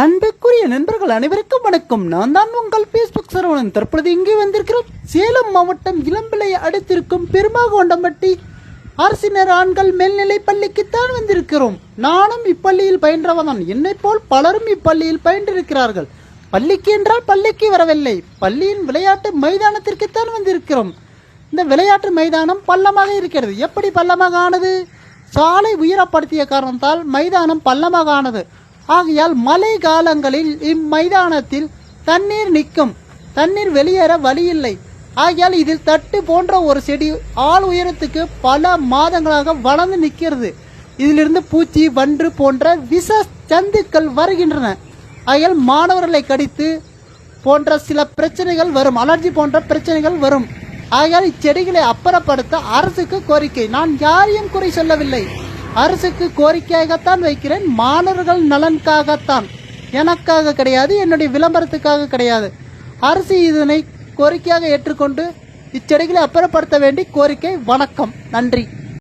அன்புக்குரிய நண்பர்கள் அனைவருக்கும் வணக்கம். நான் தான் உங்கள் பேஸ்புக் சரவணன். தற்பொழுது இங்கே வந்திருக்கிறோம். சேலம் மாவட்டம் இளம்பிள்ளையை அடுத்திருக்கும் பெருமாகொண்டம்பட்டி அரசினர் ஆண்கள் மேல்நிலை பள்ளிக்குத்தான் வந்திருக்கிறோம். நானும் இப்பள்ளியில் பயின்றவன் தான். என்னை போல் பலரும் இப்பள்ளியில் பயின்றிருக்கிறார்கள். பள்ளிக்கு என்றால் பள்ளிக்கு வரவில்லை, பள்ளியின் விளையாட்டு மைதானத்திற்குத்தான் வந்திருக்கிறோம். இந்த விளையாட்டு மைதானம் பள்ளமாக இருக்கிறது. எப்படி பள்ளமாக ஆனது? சாலை உயரப்படுத்திய காரணத்தால் மைதானம் பள்ளமாக ஆனது. ஆகையால் மழை காலங்களில் இம்மைதானத்தில் தண்ணீர் நிற்கும். தண்ணீர் வெளியேற வழியில்லை. ஆகையால் இதில் தட்டு போன்ற ஒரு செடி ஆள் உயரத்துக்கு பல மாதங்களாக வளர்ந்து நிற்கிறது. இதிலிருந்து பூச்சி, வண்டு போன்ற விஷ ஜந்துக்கள் வருகின்றன. ஆகையால் மாணவர்களை கடித்து போன்ற சில பிரச்சனைகள் வரும், அலர்ஜி போன்ற பிரச்சனைகள் வரும். ஆகையால் இச்செடிகளை அப்புறப்படுத்த அரசுக்கு கோரிக்கை. நான் யாரையும் குறை சொல்லவில்லை, அரசுக்கு கோரிக்கையாகத்தான் வைக்கிறேன். மாணவர்கள் நலனுக்காகத்தான், எனக்காக கிடையாது, என்னுடைய விளம்பரத்துக்காக கிடையாது. அரசு இதனை கோரிக்கையாக ஏற்றுக்கொண்டு இச்செடிகளை அப்புறப்படுத்த வேண்டி கோரிக்கை. வணக்கம், நன்றி.